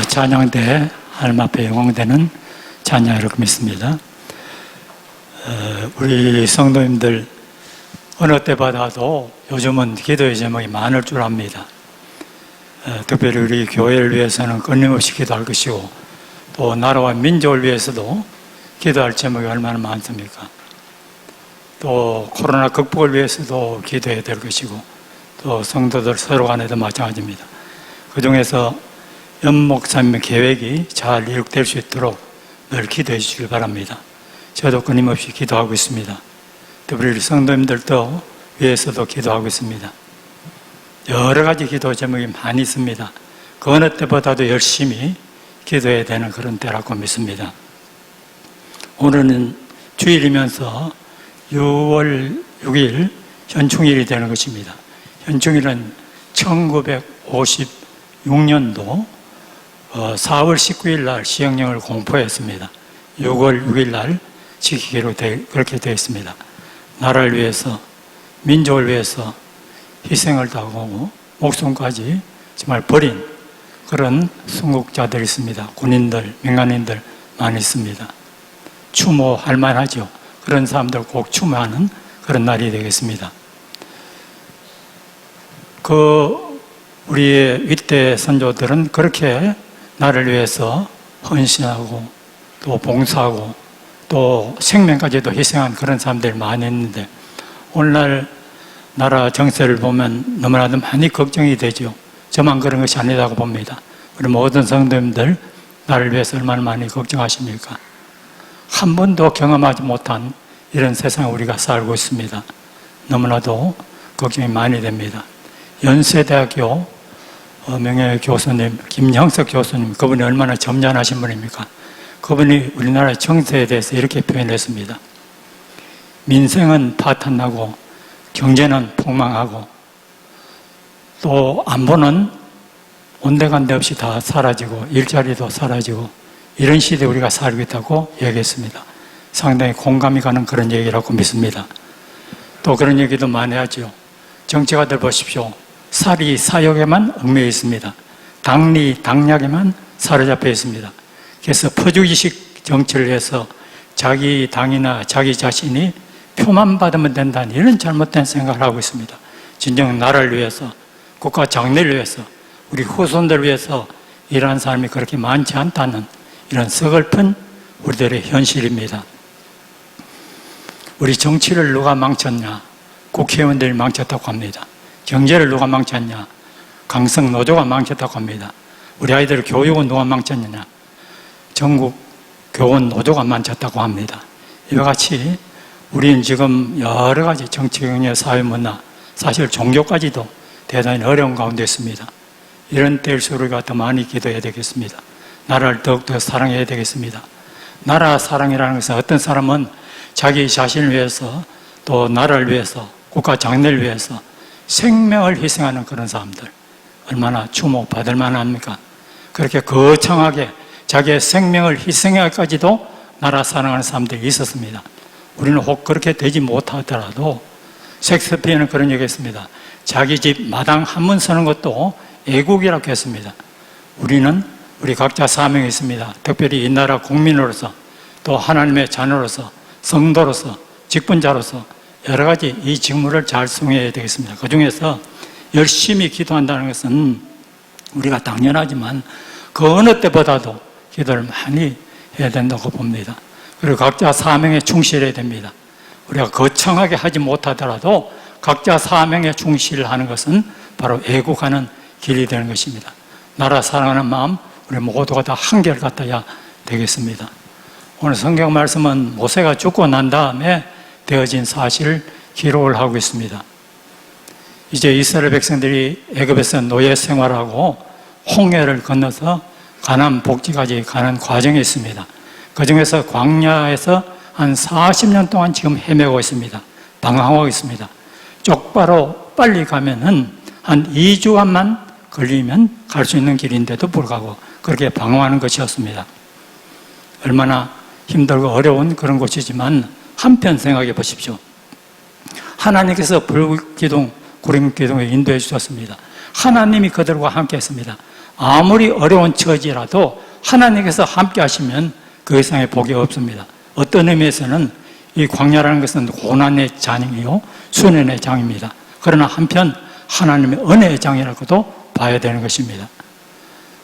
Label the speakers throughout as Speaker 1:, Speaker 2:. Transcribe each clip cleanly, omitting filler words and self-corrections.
Speaker 1: 찬양대 하나님 앞에 영광되는 찬양을 믿습니다. 우리 성도님들 어느 때보다도 요즘은 기도의 제목이 많을 줄 압니다. 특별히 우리 교회를 위해서는 끊임없이 기도할 것이고 또 나라와 민족을 위해서도 기도할 제목이 얼마나 많습니까? 또 코로나 극복을 위해서도 기도해야 될 것이고 또 성도들 서로 간에도 마찬가지입니다. 그 중에서 연목사님의 계획이 잘 이룩될 수 있도록 늘 기도해 주시길 바랍니다. 저도 끊임없이 기도하고 있습니다. 특별히 우리 성도님들도 위해서도 기도하고 있습니다. 여러 가지 기도 제목이 많이 있습니다. 그 어느 때보다도 열심히 기도해야 되는 그런 때라고 믿습니다. 오늘은 주일이면서 6월 6일 현충일이 되는 것입니다. 현충일은 1956년도 4월 19일 날 시행령을 공포했습니다. 6월 6일 날 지키기로 그렇게 되어 있습니다. 나라를 위해서, 민족을 위해서 희생을 당하고 목숨까지 정말 버린 그런 순국자들이 있습니다. 군인들, 민간인들 많이 있습니다. 추모할 만하죠. 그런 사람들 꼭 추모하는 그런 날이 되겠습니다. 우리의 윗대 선조들은 그렇게 나를 위해서 헌신하고 또 봉사하고 또 생명까지도 희생한 그런 사람들이 많이 있는데 오늘날 나라 정세를 보면 너무나도 많이 걱정이 되죠. 저만 그런 것이 아니라고 봅니다. 우리 모든 성도님들 나를 위해서 얼마나 많이 걱정하십니까? 한 번도 경험하지 못한 이런 세상에 우리가 살고 있습니다. 너무나도 걱정이 많이 됩니다. 연세대학교 명예교수님 김형석 교수님, 그분이 얼마나 점잖으신 분입니까? 그분이 우리나라의 정세에 대해서 이렇게 표현했습니다. 민생은 파탄나고 경제는 폭망하고 또 안보는 온데간데 없이 다 사라지고 일자리도 사라지고 이런 시대에 우리가 살고 있다고 얘기했습니다. 상당히 공감이 가는 그런 얘기라고 믿습니다. 또 그런 얘기도 많이 하죠. 정치가들 보십시오. 살이 사욕에만 얽매여 있습니다. 당리, 당약에만 사로잡혀 있습니다. 그래서 퍼주기식 정치를 해서 자기 당이나 자기 자신이 표만 받으면 된다는 이런 잘못된 생각을 하고 있습니다. 진정 나라를 위해서, 국가 장래를 위해서, 우리 후손들을 위해서 일하는 사람이 그렇게 많지 않다는 이런 서글픈 우리들의 현실입니다. 우리 정치를 누가 망쳤냐? 국회의원들이 망쳤다고 합니다. 경제를 누가 망쳤냐? 강성 노조가 망쳤다고 합니다. 우리 아이들 교육은 누가 망쳤느냐? 전국 교원 노조가 망쳤다고 합니다. 이와 같이 우리는 지금 여러 가지 정치, 경제, 사회, 문화, 사실 종교까지도 대단히 어려운 가운데 있습니다. 이런 때일수록 우리가 더 많이 기도해야 되겠습니다. 나라를 더욱더 사랑해야 되겠습니다. 나라 사랑이라는 것은 어떤 사람은 자기 자신을 위해서 또 나라를 위해서 국가 장래를 위해서 생명을 희생하는 그런 사람들 얼마나 주목받을 만합니까? 그렇게 거창하게 자기의 생명을 희생하기까지도 나라 사랑하는 사람들이 있었습니다. 우리는 혹 그렇게 되지 못하더라도 셰익스피어는 그런 얘기 했습니다. 자기 집 마당 한문 서는 것도 애국이라고 했습니다. 우리 각자 사명이 있습니다. 특별히 이 나라 국민으로서 또 하나님의 자녀로서 성도로서 직분자로서 여러 가지 이 직무를 잘 수행해야 되겠습니다. 그 중에서 열심히 기도한다는 것은 우리가 당연하지만 그 어느 때보다도 기도를 많이 해야 된다고 봅니다. 그리고 각자 사명에 충실해야 됩니다. 우리가 거창하게 하지 못하더라도 각자 사명에 충실하는 것은 바로 애국하는 길이 되는 것입니다. 나라 사랑하는 마음 우리 모두가 다 한결같아야 되겠습니다. 오늘 성경 말씀은 모세가 죽고 난 다음에 되어진 사실을 기록을 하고 있습니다. 이제 이스라엘 백성들이 애굽에서 노예 생활하고 홍해를 건너서 가나안 복지까지 가는 과정이 있습니다. 그 중에서 광야에서 한 40년 동안 지금 헤매고 있습니다. 방황하고 있습니다. 쪽바로 빨리 가면은 한 2주간만 걸리면 갈 수 있는 길인데도 불구하고 그렇게 방황하는 것이었습니다. 얼마나 힘들고 어려운 그런 곳이지만 한편 생각해 보십시오. 하나님께서 불기둥, 구름기둥에 인도해 주셨습니다. 하나님이 그들과 함께 했습니다. 아무리 어려운 처지라도 하나님께서 함께 하시면 그 이상의 복이 없습니다. 어떤 의미에서는 이 광야라는 것은 고난의 장이요 수련의 장입니다. 그러나 한편 하나님의 은혜의 장이라고도 봐야 되는 것입니다.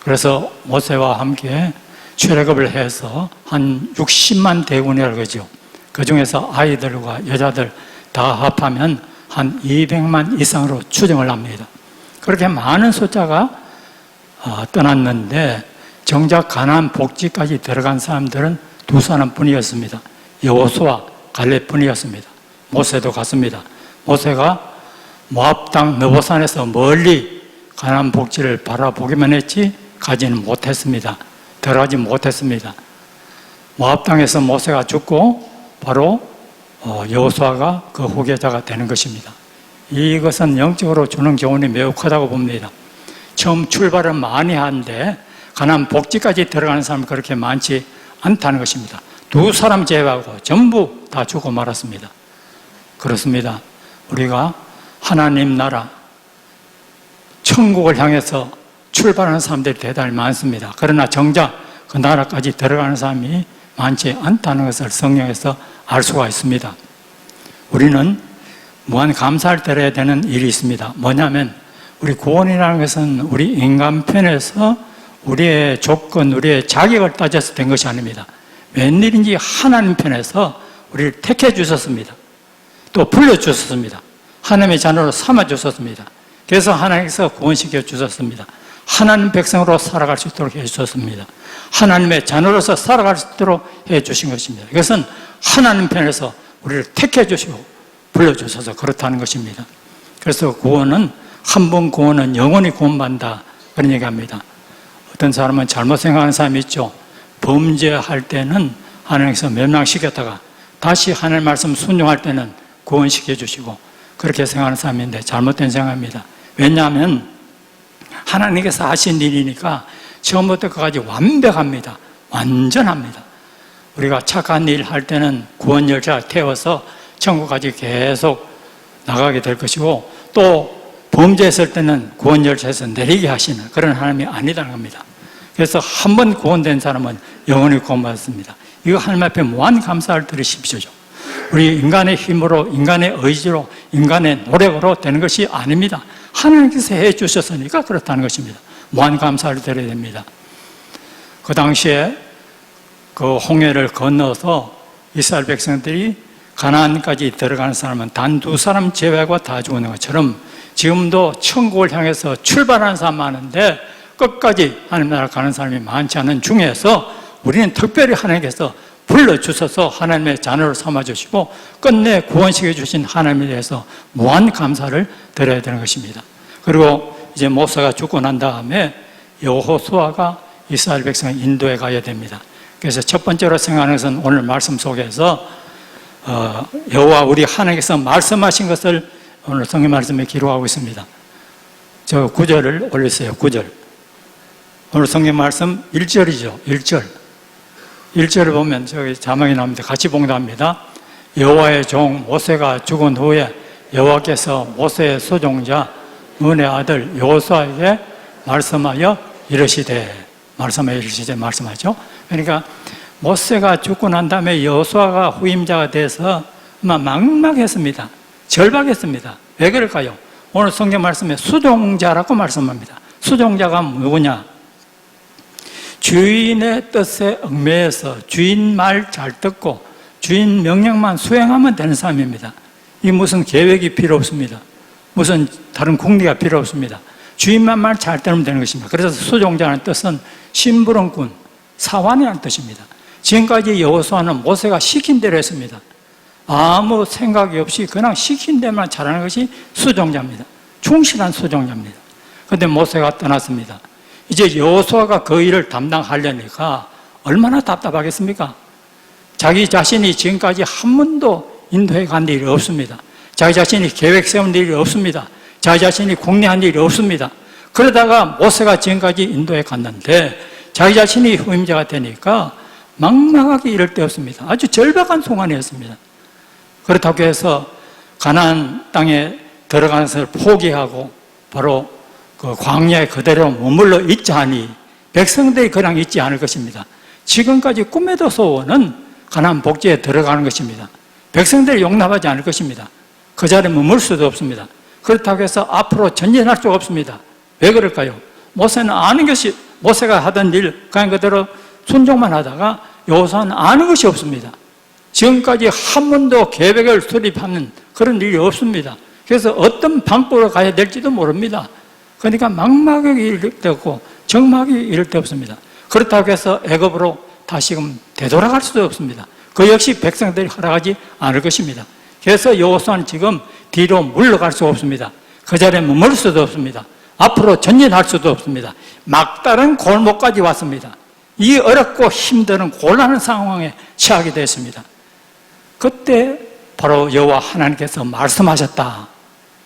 Speaker 1: 그래서 모세와 함께 출애굽을 해서 한 60만 대군이라고 그러죠. 그 중에서 아이들과 여자들 다 합하면 한 200만 이상으로 추정을 합니다. 그렇게 많은 숫자가 떠났는데 정작 가나안 복지까지 들어간 사람들은 두 사람뿐이었습니다. 여호수아, 갈렙뿐이었습니다. 모세도 갔습니다. 모세가 모압 땅 느보산에서 멀리 가나안 복지를 바라보기만 했지 가지는 못했습니다. 들어가지 못했습니다. 모압 땅에서 모세가 죽고 바로 여호수아가 그 후계자가 되는 것입니다. 이것은 영적으로 주는 교훈이 매우 크다고 봅니다. 처음 출발은 많이 하는데 가나안 복지까지 들어가는 사람은 그렇게 많지 않다는 것입니다. 두 사람 제외하고 전부 다 죽고 말았습니다. 그렇습니다. 우리가 하나님 나라 천국을 향해서 출발하는 사람들이 대단히 많습니다. 그러나 정작 그 나라까지 들어가는 사람이 많지 않다는 것을 성경에서 알 수가 있습니다. 우리는 무한 감사를 드려야 되는 일이 있습니다. 뭐냐면 우리 구원이라는 것은 우리 인간 편에서 우리의 조건, 우리의 자격을 따져서 된 것이 아닙니다. 웬일인지 하나님 편에서 우리를 택해 주셨습니다. 또 불러주셨습니다. 하나님의 자녀로 삼아주셨습니다. 그래서 하나님께서 구원시켜 주셨습니다. 하나님 백성으로 살아갈 수 있도록 해주셨습니다. 하나님의 자녀로서 살아갈 수 있도록 해주신 것입니다. 이것은 하나님 편에서 우리를 택해 주시고 불러주셔서 그렇다는 것입니다. 그래서 구원은 한 번 구원은 영원히 구원받는다 그런 얘기합니다. 어떤 사람은 잘못 생각하는 사람이 있죠. 범죄할 때는 하나님께서 멸망시켰다가 다시 하나님 말씀 순종할 때는 구원시켜 주시고 그렇게 생각하는 사람인데 잘못된 생각입니다. 왜냐하면 하나님께서 하신 일이니까 처음부터 끝까지 완벽합니다. 완전합니다. 우리가 착한 일 할 때는 구원 열차를 태워서 천국까지 계속 나가게 될 것이고 또 범죄했을 때는 구원 열차에서 내리게 하시는 그런 하나님이 아니다는 겁니다. 그래서 한 번 구원된 사람은 영원히 구원받았습니다. 이거 하나님 앞에 무한 감사를 드리십시오. 우리 인간의 힘으로, 인간의 의지로, 인간의 노력으로 되는 것이 아닙니다. 하나님께서 해주셨으니까 그렇다는 것입니다. 무한 감사를 드려야 됩니다. 그 당시에 그 홍해를 건너서 이스라엘 백성들이 가나안까지 들어가는 사람은 단 두 사람 제외하고 다 죽는 것처럼 지금도 천국을 향해서 출발하는 사람 많은데 끝까지 하나님 나라 가는 사람이 많지 않은 중에서 우리는 특별히 하나님께서 불러주셔서 하나님의 자녀를 삼아주시고 끝내 구원시켜 주신 하나님에 대해서 무한 감사를 드려야 되는 것입니다. 그리고 이제 모세가 죽고 난 다음에 여호수아가 이스라엘 백성을 인도해 가야 됩니다. 그래서 첫 번째로 생각하는 것은 오늘 말씀 속에서 여호와 우리 하나님께서 말씀하신 것을 오늘 성경 말씀에 기록하고 있습니다. 저 9절을 올리세요. 9절. 오늘 성경 말씀 1절이죠. 1절. 1절을 보면 저기 자막이 나옵니다. 같이 봉독합니다. 여호와의 종 모세가 죽은 후에 여호와께서 모세의 소종자 눈의 아들 여호수아에게 말씀하여 이르시되 말씀하죠. 그러니까 모세가 죽고 난 다음에 여호수아가 후임자가 돼서 아마 막막했습니다. 절박했습니다. 왜 그럴까요? 오늘 성경 말씀에 수종자라고 말씀합니다. 수종자가 누구냐? 주인의 뜻에 얽매여서 주인 말 잘 듣고 주인 명령만 수행하면 되는 사람입니다. 이 무슨 계획이 필요 없습니다. 무슨 다른 궁리가 필요 없습니다. 주인만 말 잘 들으면 되는 것입니다. 그래서 수종자라는 뜻은 심부름꾼, 사환이라는 뜻입니다. 지금까지 여호수아는 모세가 시킨 대로 했습니다. 아무 생각이 없이 그냥 시킨 대로만 잘하는 것이 수종자입니다. 충실한 수종자입니다. 그런데 모세가 떠났습니다. 이제 여호수아가 그 일을 담당하려니까 얼마나 답답하겠습니까? 자기 자신이 지금까지 한 번도 인도에 간 일이 없습니다. 자기 자신이 계획 세운 일이 없습니다. 자기 자신이 궁리한 일이 없습니다. 그러다가 모세가 지금까지 인도에 갔는데 자기 자신이 후임자가 되니까 막막하게 이럴 데 없습니다. 아주 절박한 송환이었습니다. 그렇다고 해서 가나안 땅에 들어가는 것을 포기하고 바로 그 광야에 그대로 머물러 있지 않니 백성들이 그냥 있지 않을 것입니다. 지금까지 꿈에도 소원은 가나안 복지에 들어가는 것입니다. 백성들이 용납하지 않을 것입니다. 그 자리에 머물 수도 없습니다. 그렇다고 해서 앞으로 전진할 수가 없습니다. 왜 그럴까요? 모세는 아는 것이, 모세가 하던 일 그냥 그대로 순종만 하다가 여호수아는 아는 것이 없습니다. 지금까지 한 번도 계획을 수립하는 그런 일이 없습니다. 그래서 어떤 방법으로 가야 될지도 모릅니다. 그러니까 막막하게 이를 데 없고 정막이 이를 데 없습니다. 그렇다고 해서 애굽으로 다시금 되돌아갈 수도 없습니다. 그 역시 백성들이 허락하지 않을 것입니다. 그래서 여호수아는 지금 뒤로 물러갈 수 없습니다. 그 자리에 머물 수도 없습니다. 앞으로 전진할 수도 없습니다. 막다른 골목까지 왔습니다. 이 어렵고 힘든 곤란한 상황에 처하게 됐습니다. 그때 바로 여호와 하나님께서 말씀하셨다.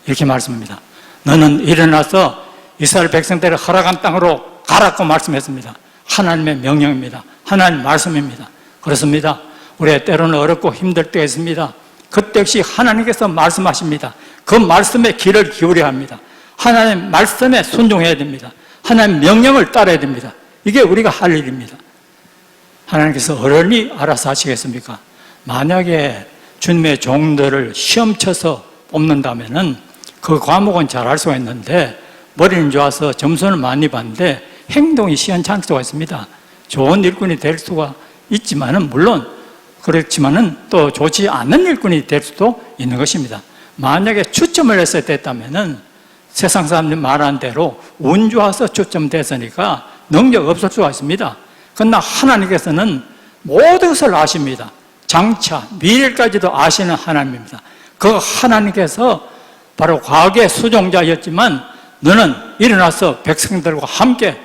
Speaker 1: 이렇게 말씀합니다. 너는 일어나서 이스라엘 백성들을 허락한 땅으로 가라고 말씀했습니다. 하나님의 명령입니다. 하나님의 말씀입니다. 그렇습니다. 우리가 때로는 어렵고 힘들 때가 있습니다. 그때 역시 하나님께서 말씀하십니다. 그 말씀에 귀를 기울여야 합니다. 하나님의 말씀에 순종해야 됩니다. 하나님의 명령을 따라야 됩니다. 이게 우리가 할 일입니다. 하나님께서 어른이 알아서 하시겠습니까? 만약에 주님의 종들을 시험 쳐서 뽑는다면은 그 과목은 잘할 수가 있는데 머리는 좋아서 점수는 많이 받는데 행동이 시원찮을 수가 있습니다. 좋은 일꾼이 될 수가 있지만은 물론 그렇지만은 또 좋지 않은 일꾼이 될 수도 있는 것입니다. 만약에 추첨을 했어야 됐다면은 세상 사람들이 말한 대로 운 좋아서 추첨됐으니까 능력 없을 수가 있습니다. 그러나 하나님께서는 모든 것을 아십니다. 장차 미래까지도 아시는 하나님입니다. 그 하나님께서 바로 과거의 수종자였지만 너는 일어나서 백성들과 함께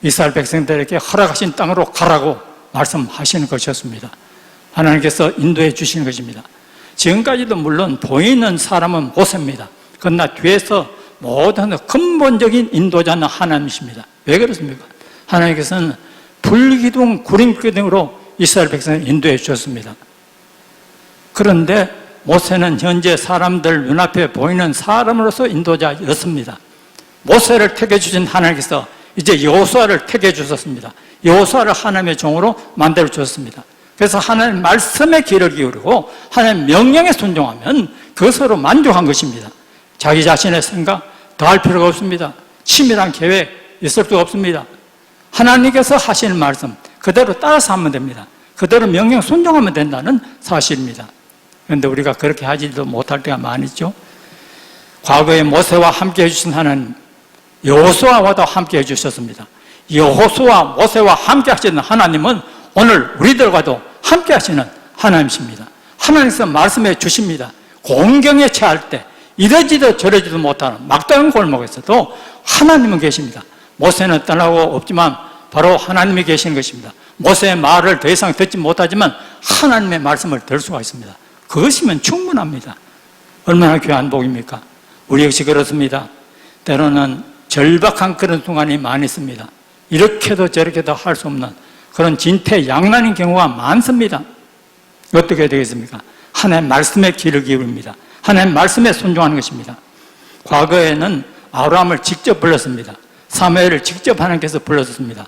Speaker 1: 이스라엘 백성들에게 허락하신 땅으로 가라고 말씀하시는 것이었습니다. 하나님께서 인도해 주시는 것입니다. 지금까지도 물론 보이는 사람은 모세입니다. 그러나 뒤에서 모든 근본적인 인도자는 하나님이십니다. 왜 그렇습니까? 하나님께서는 불기둥, 구름기둥으로 이스라엘 백성을 인도해 주셨습니다. 그런데 모세는 현재 사람들 눈앞에 보이는 사람으로서 인도자였습니다. 모세를 택해 주신 하나님께서 이제 여호수아를 택해 주셨습니다. 여호수아를 하나님의 종으로 만들어 주셨습니다. 그래서 하나님 말씀에 귀를 기울이고 하나님 명령에 순종하면 그것으로 만족한 것입니다. 자기 자신의 생각 더 할 필요가 없습니다. 치밀한 계획 있을 수가 없습니다. 하나님께서 하시는 말씀 그대로 따라서 하면 됩니다. 그대로 명령 순종하면 된다는 사실입니다. 그런데 우리가 그렇게 하지도 못할 때가 많죠. 과거에 모세와 함께 해주신 하나님, 여호수아와도 함께 해주셨습니다. 여호수아, 모세와 함께 하시는 하나님은 오늘 우리들과도 함께 하시는 하나님이십니다. 하나님께서 말씀해 주십니다. 공경에 처할 때 이러지도 저러지도 못하는 막다른 골목에서도 하나님은 계십니다. 모세는 떠나고 없지만 바로 하나님이 계시는 것입니다. 모세의 말을 더 이상 듣지 못하지만 하나님의 말씀을 들을 수가 있습니다. 그것이면 충분합니다. 얼마나 귀한 복입니까? 우리 역시 그렇습니다. 때로는 절박한 그런 순간이 많이 있습니다. 이렇게도 저렇게도 할 수 없는 그런 진퇴양난인 경우가 많습니다. 어떻게 되겠습니까? 하나님의 말씀에 귀를 기울입니다. 하나님의 말씀에 순종하는 것입니다. 과거에는 아브라함을 직접 불렀습니다. 사무엘을 직접 하나님께서 불러줬습니다.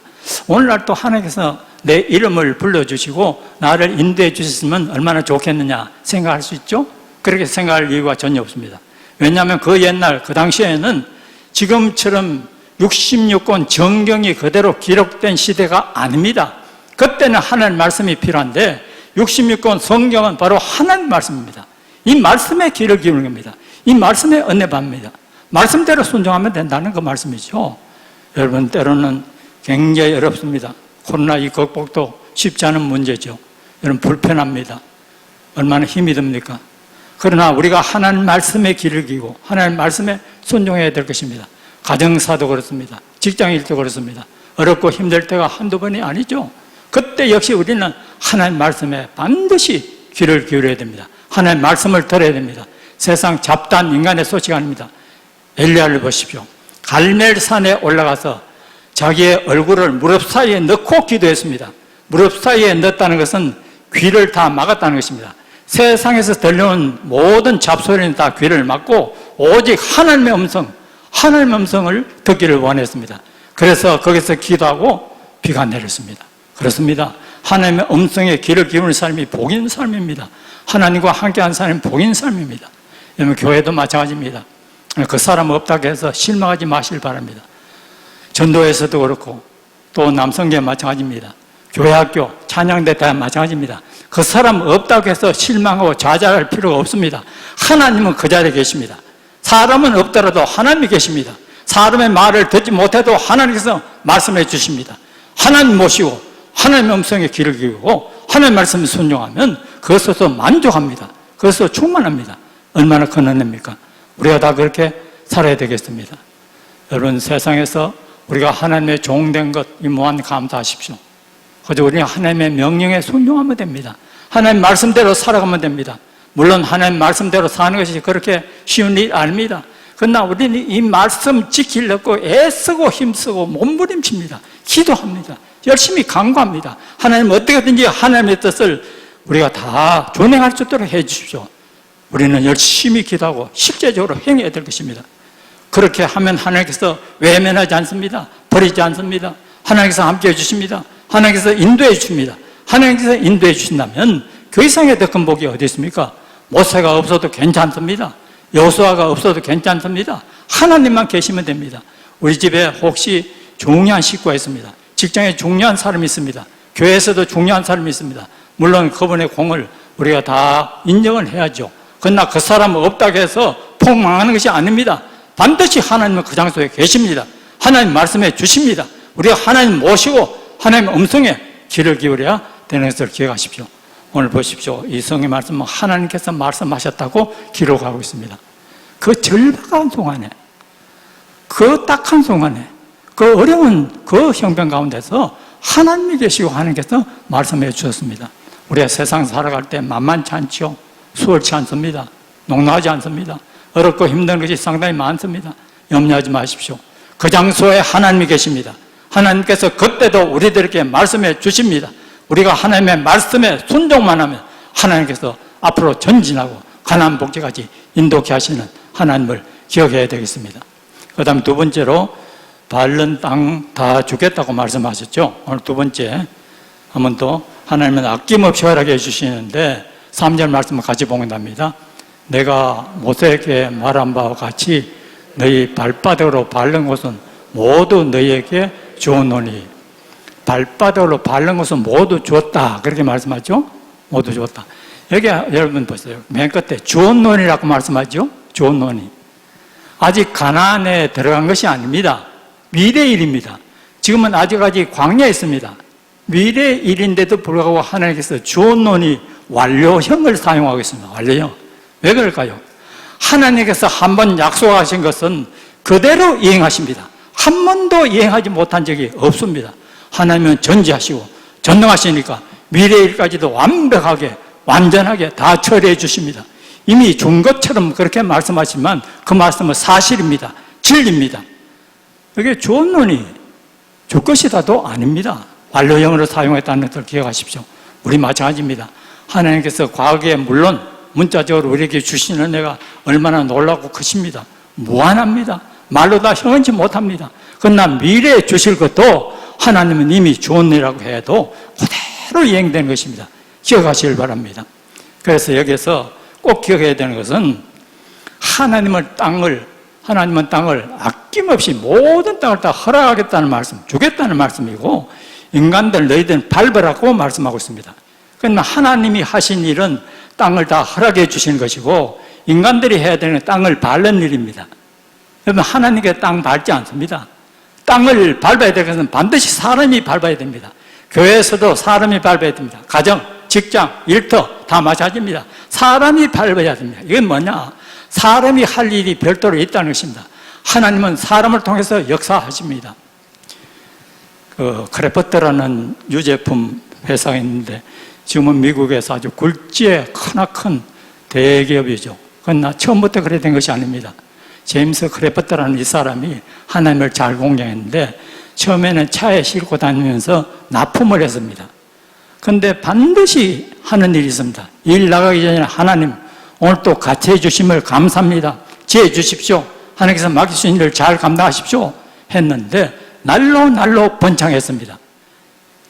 Speaker 1: 오늘날 또 하나님께서 내 이름을 불러주시고 나를 인도해 주셨으면 얼마나 좋겠느냐 생각할 수 있죠? 그렇게 생각할 이유가 전혀 없습니다. 왜냐하면 그 옛날 그 당시에는 지금처럼 66권 정경이 그대로 기록된 시대가 아닙니다. 그때는 하나님 말씀이 필요한데 66권 성경은 바로 하나님 말씀입니다. 이 말씀에 귀를 기울이는 겁니다. 이 말씀에 은혜 받습니다. 말씀대로 순종하면 된다는 그 말씀이죠. 여러분 때로는 굉장히 어렵습니다. 코로나 이 극복도 쉽지 않은 문제죠. 여러분 불편합니다. 얼마나 힘이 듭니까? 그러나 우리가 하나님 말씀에 귀를 기고 하나님 말씀에 순종해야 될 것입니다. 가정사도 그렇습니다. 직장일도 그렇습니다. 어렵고 힘들 때가 한두 번이 아니죠. 그때 역시 우리는 하나님 말씀에 반드시 귀를 기울여야 됩니다. 하나님 말씀을 들어야 됩니다. 세상 잡다한 인간의 소식 아닙니다. 엘리야를 보십시오. 갈멜산에 올라가서 자기의 얼굴을 무릎 사이에 넣고 기도했습니다. 무릎 사이에 넣었다는 것은 귀를 다 막았다는 것입니다. 세상에서 들려온 모든 잡소리는 다 귀를 막고 오직 하나님의 음성, 하나님의 음성을 듣기를 원했습니다. 그래서 거기서 기도하고 비가 내렸습니다. 그렇습니다. 하나님의 음성에 귀를 기울이는 삶이 복이 있는 삶입니다. 하나님과 함께한 삶이 복이 있는 삶입니다. 여러분, 교회도 마찬가지입니다. 그 사람 없다고 해서 실망하지 마시길 바랍니다. 전도에서도 그렇고 또 남성교회 마찬가지입니다. 교회 학교, 찬양대 다 마찬가지입니다. 그 사람 없다고 해서 실망하고 좌절할 필요가 없습니다. 하나님은 그 자리에 계십니다. 사람은 없더라도 하나님이 계십니다. 사람의 말을 듣지 못해도 하나님께서 말씀해 주십니다. 하나님 모시고 하나님의 음성에 귀를 기울이고 하나님의 말씀에 순종하면 그것으로 만족합니다. 그것으로 충만합니다. 얼마나 큰 은혜입니까? 우리가 다 그렇게 살아야 되겠습니다. 여러분, 세상에서 우리가 하나님의 종된 것 이 무한 감사하십시오. 그저 우리는 하나님의 명령에 순종하면 됩니다. 하나님 말씀대로 살아가면 됩니다. 물론 하나님 말씀대로 사는 것이 그렇게 쉬운 일 아닙니다. 그러나 우리는 이 말씀 지키려고 애쓰고 힘쓰고 몸부림칩니다. 기도합니다. 열심히 간구합니다. 하나님 어떻게든지 하나님의 뜻을 우리가 다 준행할 수 있도록 해 주십시오. 우리는 열심히 기도하고 실제적으로 행해야 될 것입니다. 그렇게 하면 하나님께서 외면하지 않습니다. 버리지 않습니다. 하나님께서 함께해 주십니다. 하나님께서 인도해 주십니다. 하나님께서 인도해 주신다면 그 이상의 더 큰 복이 어디 있습니까? 모세가 없어도 괜찮습니다. 여호수아가 없어도 괜찮습니다. 하나님만 계시면 됩니다. 우리 집에 혹시 중요한 식구가 있습니다. 직장에 중요한 사람이 있습니다. 교회에서도 중요한 사람이 있습니다. 물론 그분의 공을 우리가 다 인정을 해야죠. 그러나 그 사람 없다고 해서 폭망하는 것이 아닙니다. 반드시 하나님은 그 장소에 계십니다. 하나님 말씀해 주십니다. 우리가 하나님 모시고 하나님의 음성에 귀를 기울여야 되는 것을 기억하십시오. 오늘 보십시오. 이 성의 말씀은 하나님께서 말씀하셨다고 기록하고 있습니다. 그 절박한 동안에, 그 딱한 동안에, 그 어려운 그 형편 가운데서 하나님이 계시고 하나님께서 말씀해 주셨습니다. 우리가 세상 살아갈 때 만만치 않죠. 수월치 않습니다. 농락하지 않습니다. 어렵고 힘든 것이 상당히 많습니다. 염려하지 마십시오. 그 장소에 하나님이 계십니다. 하나님께서 그때도 우리들에게 말씀해 주십니다. 우리가 하나님의 말씀에 순종만 하면 하나님께서 앞으로 전진하고 가나안 복지까지 인도케 하시는 하나님을 기억해야 되겠습니다. 그 다음 두 번째로 바른 땅 다 주겠다고 말씀하셨죠. 오늘 두 번째 한 번 더 하나님은 아낌없이 허락해 주시는데 3절 말씀을 같이 봉헌합니다. 내가 모세에게 말한 바와 같이 너희 발바닥으로 밟는 곳은 모두 너희에게 주었노니. 발바닥으로 밟는 것은 모두 주었다. 그렇게 말씀하죠? 모두 주었다. 여기 여러분 보세요. 맨 끝에 주었노니라고 말씀하죠? 주었노니. 아직 가나안에 들어간 것이 아닙니다. 미래의 일입니다. 지금은 아직까지 광야에 있습니다. 미래의 일인데도 불구하고 하나님께서 주었노니 완료형을 사용하고 있습니다. 완료형. 왜 그럴까요? 하나님께서 한 번 약속하신 것은 그대로 이행하십니다. 한 번도 이행하지 못한 적이 없습니다. 하나님은 전지하시고 전능하시니까 미래의 일까지도 완벽하게 완전하게 다 처리해 주십니다. 이미 준 것처럼 그렇게 말씀하시지만 그 말씀은 사실입니다. 진리입니다. 이게 주었노니 줄 것이다도 아닙니다. 완료형으로 사용했다는 것을 기억하십시오. 우리 마찬가지입니다. 하나님께서 과거에 물론 문자적으로 우리에게 주시는 은혜가 얼마나 놀랍고 크십니다. 무한합니다. 말로 다 형언치 못합니다. 그러나 미래에 주실 것도 하나님은 이미 주었느라고 해도 그대로 이행되는 것입니다. 기억하시길 바랍니다. 그래서 여기서 꼭 기억해야 되는 것은 하나님은 땅을 아낌없이 모든 땅을 다 허락하겠다는 말씀, 주겠다는 말씀이고 인간들 너희들은 밟으라고 말씀하고 있습니다. 그러나 하나님이 하신 일은 땅을 다 허락해 주시는 것이고 인간들이 해야 되는 땅을 밟는 일입니다. 여러분, 하나님께 땅 밟지 않습니다. 땅을 밟아야 될 것은 반드시 사람이 밟아야 됩니다. 교회에서도 사람이 밟아야 됩니다. 가정, 직장, 일터 다 마찬가지입니다. 사람이 밟아야 됩니다. 이건 뭐냐? 사람이 할 일이 별도로 있다는 것입니다. 하나님은 사람을 통해서 역사하십니다. 크레퍼트라는 유제품 회사가 있는데 지금은 미국에서 아주 굴지의 크나큰 대기업이죠. 그러나 처음부터 그래 된 것이 아닙니다. 제임스 크레퍼트라는 이 사람이 하나님을 잘 공경했는데 처음에는 차에 싣고 다니면서 납품을 했습니다. 그런데 반드시 하는 일이 있습니다. 일 나가기 전에 하나님 오늘 또 같이 해주심을 감사합니다. 지혜 주십시오. 하나님께서 맡기신 일을 잘 감당하십시오 했는데 날로 번창했습니다.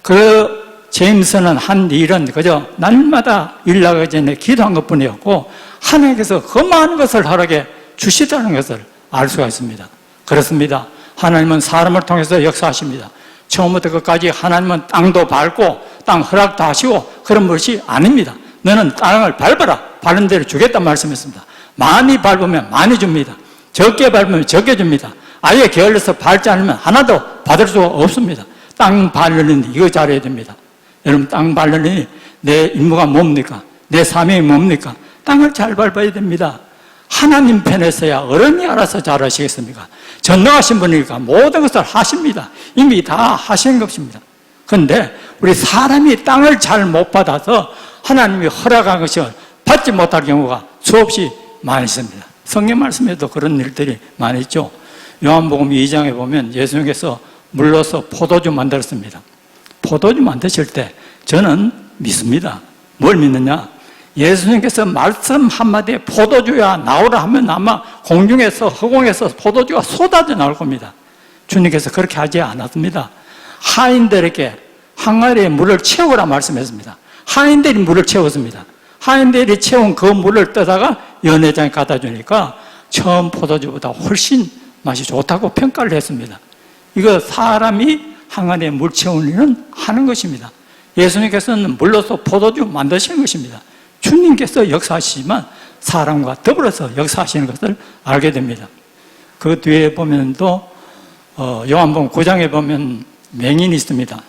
Speaker 1: 그 제임스는 한 일은 그저 날마다 일 나가기 전에 기도한 것뿐이었고 하나님께서 그 많은 것을 허락해 주시다는 것을 알 수가 있습니다. 그렇습니다. 하나님은 사람을 통해서 역사하십니다. 처음부터 끝까지 하나님은 땅도 밟고 땅 허락도 하시고 그런 것이 아닙니다. 너는 땅을 밟아라. 밟은 대로 주겠다는 말씀이었습니다. 많이 밟으면 많이 줍니다. 적게 밟으면 적게 줍니다. 아예 게을러서 밟지 않으면 하나도 받을 수가 없습니다. 땅 밟으니 이거 잘해야 됩니다. 여러분, 땅 밟으니 내 임무가 뭡니까? 내 사명이 뭡니까? 땅을 잘 밟아야 됩니다. 하나님 편에서야 어른이 알아서 잘하시겠습니까? 전능하신 분이니까 모든 것을 하십니다. 이미 다 하시는 것입니다. 그런데 우리 사람이 땅을 잘 못 받아서 하나님이 허락한 것을 받지 못할 경우가 수없이 많이 있습니다. 성경 말씀에도 그런 일들이 많이 있죠. 요한복음 2장에 보면 예수님께서 물로서 포도주 만들었습니다. 포도주 만드실 때 저는 믿습니다. 뭘 믿느냐? 예수님께서 말씀 한마디에 포도주야 나오라 하면 아마 공중에서 허공에서 포도주가 쏟아져 나올 겁니다. 주님께서 그렇게 하지 않았습니다. 하인들에게 항아리에 물을 채우라 말씀했습니다. 하인들이 물을 채웠습니다. 하인들이 채운 그 물을 떠다가 연회장에 갖다 주니까 처음 포도주보다 훨씬 맛이 좋다고 평가를 했습니다. 이거 사람이 항아리에 물 채우는 일은 하는 것입니다. 예수님께서는 물로서 포도주 만드시는 것입니다. 주님께서 역사하시지만 사람과 더불어서 역사하시는 것을 알게 됩니다. 그 뒤에 보면 또 요한복음 9장에 보면 맹인이 있습니다.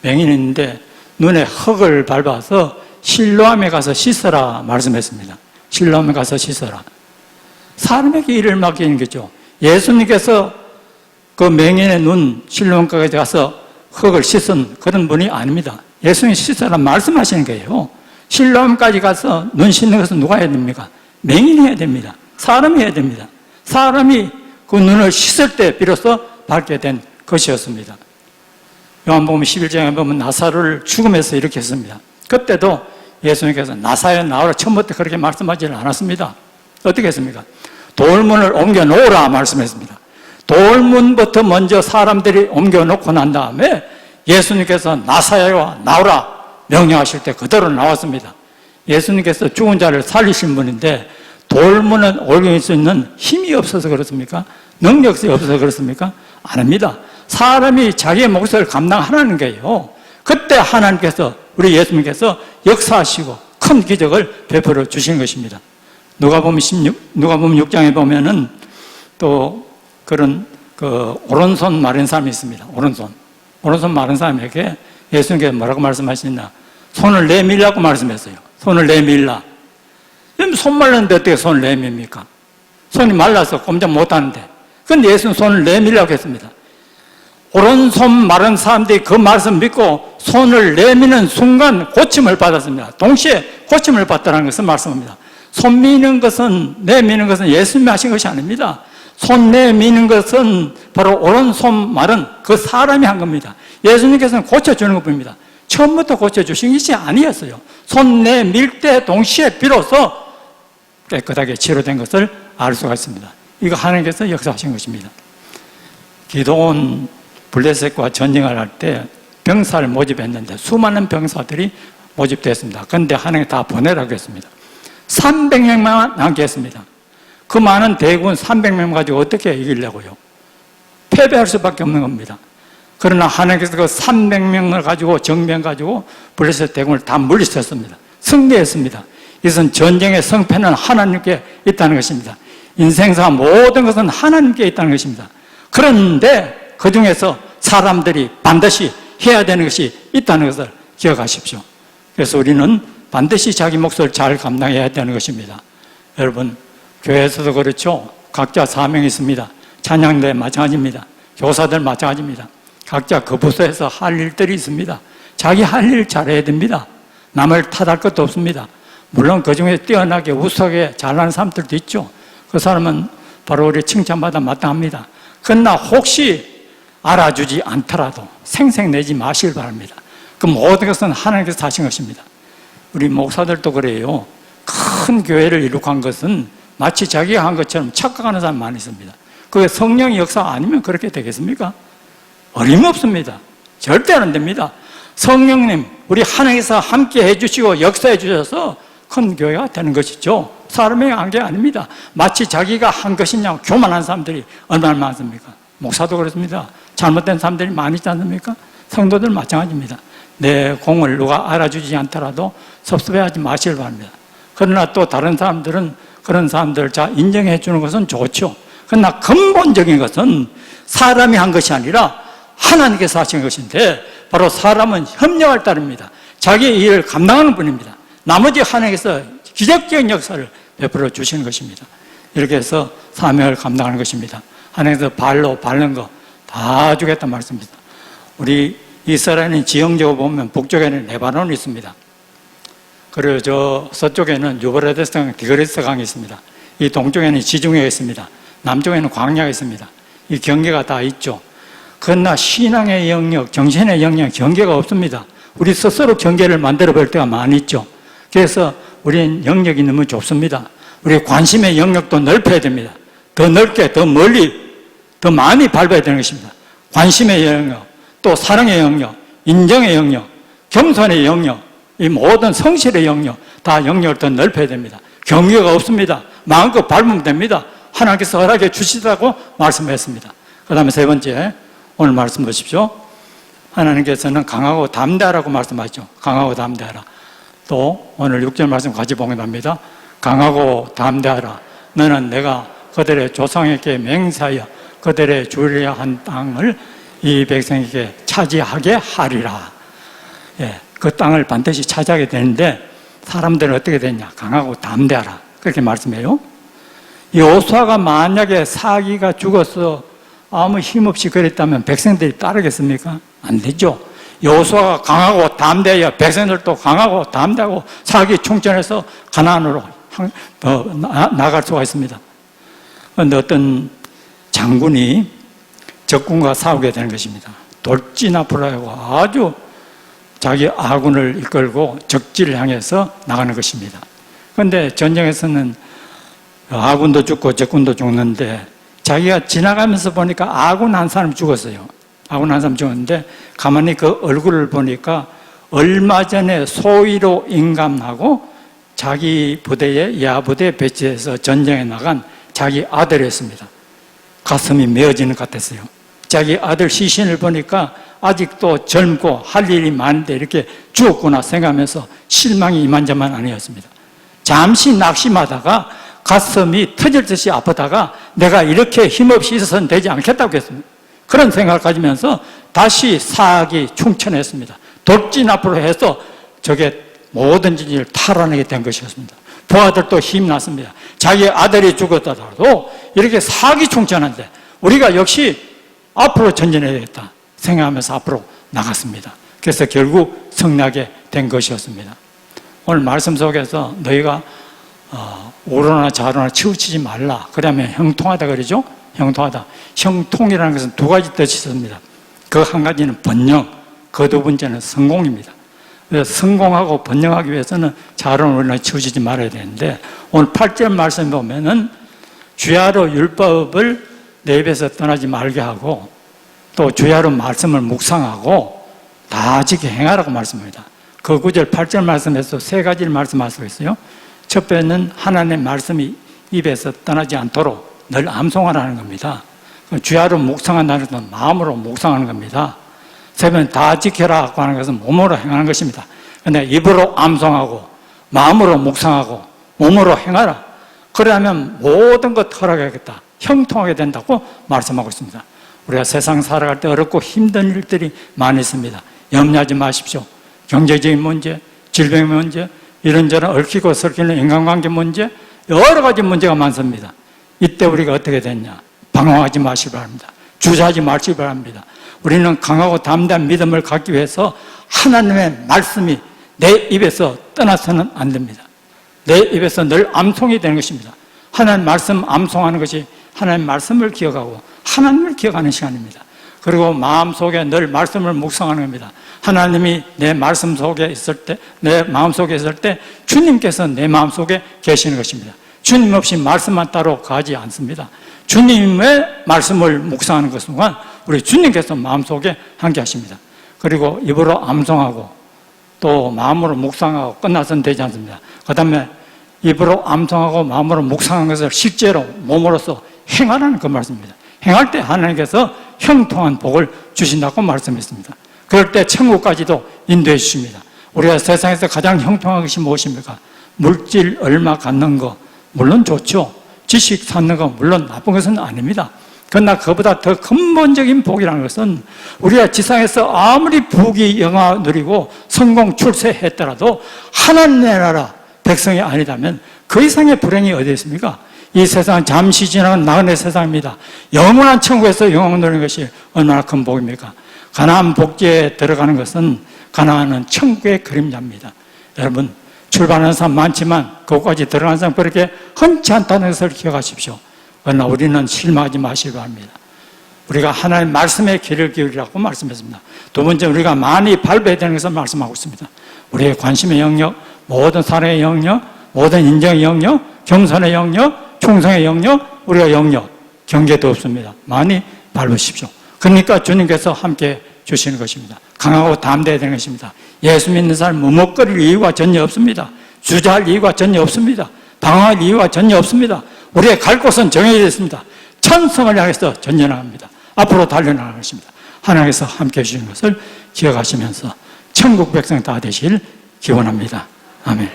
Speaker 1: 맹인이 있는데 눈에 흙을 밟아서 실로암에 가서 씻어라 말씀했습니다. 실로암에 가서 씻어라. 사람에게 일을 맡기는 거죠. 예수님께서 그 맹인의 눈 실로암까지 가서 흙을 씻은 그런 분이 아닙니다. 예수님이 씻어라 말씀하시는 거예요. 실로암까지 가서 눈 씻는 것은 누가 해야 됩니까? 맹인이 해야 됩니다. 사람이 해야 됩니다. 사람이 그 눈을 씻을 때 비로소 밝게 된 것이었습니다. 요한복음 11장에 보면 나사로를 죽음에서 이렇게 했습니다. 그때도 예수님께서 나사로야 나오라 처음부터 그렇게 말씀하지는 않았습니다. 어떻게 했습니까? 돌문을 옮겨 놓으라 말씀했습니다. 돌문부터 먼저 사람들이 옮겨 놓고 난 다음에 예수님께서 나사로야 나오라 명령하실 때 그대로 나왔습니다. 예수님께서 죽은 자를 살리신 분인데 돌문은 옮길 수 있는 힘이 없어서 그렇습니까? 능력이 없어서 그렇습니까? 아닙니다. 사람이 자기의 몫을 감당하라는 거예요. 그때 하나님께서 우리 예수님께서 역사하시고 큰 기적을 베풀어 주신 것입니다. 누가복음 6장에 보면은 또 그런 오른손 마른 사람이 있습니다. 오른손 마른 사람에게 예수님께서 뭐라고 말씀하시냐? 손을 내밀라고 말씀했어요. 손을 내밀라. 손 말랐는데 어떻게 손을 내밉니까? 손이 말라서 꼼짝 못하는데. 그런데 예수는 손을 내밀라고 했습니다. 오른손 마른 사람들이 그 말씀 믿고 손을 내미는 순간 고침을 받았습니다. 동시에 고침을 받다는 것을 말씀합니다. 손 미는 것은, 내미는 것은 예수님이 하신 것이 아닙니다. 손 내미는 것은 바로 오른손 마른 그 사람이 한 겁니다. 예수님께서는 고쳐주는 것뿐입니다. 처음부터 고쳐주신 것이 아니었어요. 손 내밀 때 동시에 비로소 깨끗하게 치료된 것을 알 수가 있습니다. 이거 하나님께서 역사하신 것입니다. 기도원 블레셋과 전쟁을 할 때 병사를 모집했는데 수많은 병사들이 모집됐습니다. 그런데 하나님이 다 보내라고 했습니다. 300명만 남게 했습니다. 그 많은 대군 300명 가지고 어떻게 이기려고요? 패배할 수밖에 없는 겁니다. 그러나 하나님께서 그 300명을 가지고 정병 가지고 블레셋 대군을 다 물리쳤습니다. 승리했습니다. 이것은 전쟁의 성패는 하나님께 있다는 것입니다. 인생사 모든 것은 하나님께 있다는 것입니다. 그런데 그 중에서 사람들이 반드시 해야 되는 것이 있다는 것을 기억하십시오. 그래서 우리는 반드시 자기 몫을 잘 감당해야 되는 것입니다. 여러분, 교회에서도 그렇죠. 각자 사명이 있습니다. 찬양대 마찬가지입니다. 교사들 마찬가지입니다. 각자 그 부서에서 할 일들이 있습니다. 자기 할 일 잘해야 됩니다. 남을 탓할 것도 없습니다. 물론 그 중에 뛰어나게 우수하게 잘하는 사람들도 있죠. 그 사람은 바로 우리 칭찬받아 마땅합니다. 그러나 혹시 알아주지 않더라도 생색내지 마시길 바랍니다. 그 모든 것은 하나님께서 하신 것입니다. 우리 목사들도 그래요. 큰 교회를 이룩한 것은 마치 자기가 한 것처럼 착각하는 사람 많이 있습니다. 그게 성령의 역사 아니면 그렇게 되겠습니까? 어림없습니다. 절대 안 됩니다. 성령님, 우리 하나님께서 함께 해주시고 역사해 주셔서 큰 교회가 되는 것이죠. 사람이 한 게 아닙니다. 마치 자기가 한 것이냐고 교만한 사람들이 얼마나 많습니까? 목사도 그렇습니다. 잘못된 사람들이 많이 있지 않습니까? 성도들 마찬가지입니다. 내 공을 누가 알아주지 않더라도 섭섭해하지 마시길 바랍니다. 그러나 또 다른 사람들은 그런 사람들 자 인정해 주는 것은 좋죠. 그러나 근본적인 것은 사람이 한 것이 아니라 하나님께서 하신 것인데, 바로 사람은 협력을 따릅니다. 자기의 일을 감당하는 분입니다. 나머지 하나님께서 기적적인 역사를 베풀어 주시는 것입니다. 이렇게 해서 사명을 감당하는 것입니다. 하나님께서 발로 밟는 거 다 주겠다는 말씀입니다. 우리 이스라엘은 지형적으로 보면 북쪽에는 레바논이 있습니다. 그리고 저 서쪽에는 유브라데스 강, 디그리스 강이 있습니다. 이 동쪽에는 지중해가 있습니다. 남쪽에는 광야가 있습니다. 이 경계가 다 있죠. 그러나 신앙의 영역, 정신의 영역, 경계가 없습니다. 우리 스스로 경계를 만들어 볼 때가 많이 있죠. 그래서 우리는 영역이 너무 좁습니다. 우리 관심의 영역도 넓혀야 됩니다. 더 넓게, 더 멀리, 더 많이 밟아야 되는 것입니다. 관심의 영역, 또 사랑의 영역, 인정의 영역, 겸손의 영역, 이 모든 성실의 영역, 다 영역을 더 넓혀야 됩니다. 경계가 없습니다. 마음껏 밟으면 됩니다. 하나님께서 허락해 주시다고 말씀했습니다. 그 다음에 세 번째, 오늘 말씀 보십시오. 하나님께서는 강하고 담대하라고 말씀하시죠. 강하고 담대하라. 또 오늘 6절 말씀 같이 봉헌합니다. 강하고 담대하라. 너는 내가 그들의 조상에게 맹세하여 그들의 주리라 한 땅을 이 백성에게 차지하게 하리라. 예, 그 땅을 반드시 차지하게 되는데 사람들은 어떻게 되냐? 강하고 담대하라. 그렇게 말씀해요. 여호수아가 만약에 사기가 죽어서 아무 힘없이 그랬다면 백성들이 따르겠습니까? 안 되죠. 여호수아가 강하고 담대하여 백성들도 강하고 담대하고 사기 충천해서 가나안으로 나갈 수가 있습니다. 그런데 어떤 장군이 적군과 싸우게 되는 것입니다. 돌진앞으로 하고 아주 자기 아군을 이끌고 적지를 향해서 나가는 것입니다. 그런데 전쟁에서는 아군도 죽고 적군도 죽는데 자기가 지나가면서 보니까 아군 한 사람 죽었어요. 아군 한 사람 죽었는데 가만히 그 얼굴을 보니까 얼마 전에 소위로 임감하고 자기 부대에 야부대에 배치해서 전쟁에 나간 자기 아들이었습니다. 가슴이 메어지는 것 같았어요. 자기 아들 시신을 보니까 아직도 젊고 할 일이 많은데 이렇게 죽었구나 생각하면서 실망이 이만저만 아니었습니다. 잠시 낙심하다가 가슴이 터질 듯이 아프다가 내가 이렇게 힘없이 있어서는 되지 않겠다고 했습니다. 그런 생각을 가지면서 다시 사기 충천했습니다. 돌진 앞으로 해서 저게 모든 진지를 탈환하게 된 것이었습니다. 부하들도 힘났습니다. 자기 아들이 죽었다도 이렇게 사기 충천한데 우리가 역시 앞으로 전진해야 되겠다 생각하면서 앞으로 나갔습니다. 그래서 결국 승리하게 된 것이었습니다. 오늘 말씀 속에서 너희가 우로나 좌로나 치우치지 말라. 그러면 형통하다 그러죠? 형통하다. 형통이라는 것은 두 가지 뜻이 있습니다. 그 한 가지는 번영, 그 두 번째는 성공입니다. 그래서 성공하고 번영하기 위해서는 좌로나 우로나 치우치지 말아야 되는데 오늘 8절 말씀 보면은 주야로 율법을 내 입에서 떠나지 말게 하고 또 주야로 말씀을 묵상하고 다 지켜 행하라고 말씀합니다. 그 9절 8절 말씀에서 세 가지를 말씀하시고 있어요. 첫 번째는 하나님의 말씀이 입에서 떠나지 않도록 늘 암송하라는 겁니다. 주야로 묵상한다는 것은 마음으로 묵상하는 겁니다. 세 번째 다 지켜라고 하는 것은 몸으로 행하는 것입니다. 그런데 입으로 암송하고 마음으로 묵상하고 몸으로 행하라. 그러면 모든 것 허락하겠다. 형통하게 된다고 말씀하고 있습니다. 우리가 세상 살아갈 때 어렵고 힘든 일들이 많이 있습니다. 염려하지 마십시오. 경제적인 문제, 질병의 문제, 이런저런 얽히고 설키는 인간관계 문제, 여러 가지 문제가 많습니다. 이때 우리가 어떻게 됐냐? 방황하지 마시기 바랍니다. 주저하지 마시기 바랍니다. 우리는 강하고 담대한 믿음을 갖기 위해서 하나님의 말씀이 내 입에서 떠나서는 안 됩니다. 내 입에서 늘 암송이 되는 것입니다. 하나님 말씀 암송하는 것이 하나님 말씀을 기억하고 하나님을 기억하는 시간입니다. 그리고 마음속에 늘 말씀을 묵상하는 겁니다. 하나님이 내 말씀 속에 있을 때, 내 마음속에 있을 때 주님께서 내 마음속에 계시는 것입니다. 주님 없이 말씀만 따로 가지 않습니다. 주님의 말씀을 묵상하는 그 순간 우리 주님께서 마음속에 함께 하십니다. 그리고 입으로 암송하고 또 마음으로 묵상하고 끝나서는 되지 않습니다. 그 다음에 입으로 암송하고 마음으로 묵상한 것을 실제로 몸으로서 행하라는 그 말씀입니다. 행할 때 하나님께서 형통한 복을 주신다고 말씀했습니다. 그럴 때 천국까지도 인도해 주십니다. 우리가 세상에서 가장 형통한 것이 무엇입니까? 물질 얼마 갖는 거 물론 좋죠. 지식 쌓는 거 물론 나쁜 것은 아닙니다. 그러나 그보다 더 근본적인 복이라는 것은 우리가 지상에서 아무리 부귀 영화 누리고 성공 출세했더라도 하나님의 나라 백성이 아니라면 그 이상의 불행이 어디 있습니까? 이 세상은 잠시 지나는 나그네 세상입니다. 영원한 천국에서 영광을 누리는 것이 얼마나 큰 복입니까? 가나안 복지에 들어가는 것은 가나안은 천국의 그림자입니다. 여러분 출발하는 사람 많지만 그것까지 들어가는 사람 그렇게 흔치 않다는 것을 기억하십시오. 그러나 우리는 실망하지 마시기 바랍니다. 우리가 하나님의 말씀에 귀를 기울이라고 말씀했습니다. 두 번째 우리가 많이 밟아야 되는 것을 말씀하고 있습니다. 우리의 관심의 영역, 모든 사랑의 영역, 모든 인정의 영역, 겸손의 영역, 충성의 영역, 우리가 영역, 경계도 없습니다. 많이 밟으십시오. 그러니까 주님께서 함께 주시는 것입니다. 강하고 담대해야 되는 것입니다. 예수 믿는 사람 머뭇거릴 이유가 전혀 없습니다. 주저할 이유가 전혀 없습니다. 방황할 이유가 전혀 없습니다. 우리의 갈 곳은 정해져 있습니다. 천성을 향해서 전진합니다. 앞으로 달려나가는 것입니다. 하나님께서 함께 해주시는 것을 기억하시면서 천국 백성 다 되실 기원합니다. 아멘.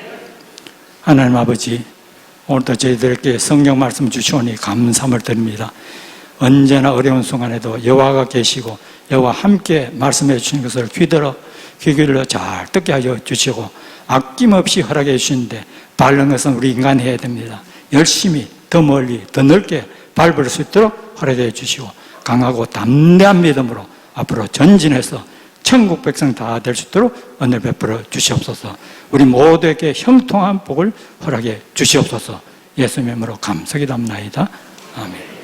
Speaker 1: 하나님 아버지, 오늘도 저희들에게 성경 말씀 주시오니 감사함을 드립니다. 언제나 어려운 순간에도 여호와가 계시고 여호와 함께 말씀해 주시는 것을 귀 길러 잘 듣게 하여 주시고 아낌없이 허락해 주시는데 바른 것은 우리 인간이 해야 됩니다. 열심히 더 멀리 더 넓게 밟을 수 있도록 허락해 주시고 강하고 담대한 믿음으로 앞으로 전진해서 천국 백성 다 될 수 있도록 은혜를 베풀어 주시옵소서. 우리 모두에게 형통한 복을 허락해 주시옵소서. 예수님의 이름으로 감사기도합나이다. 아멘.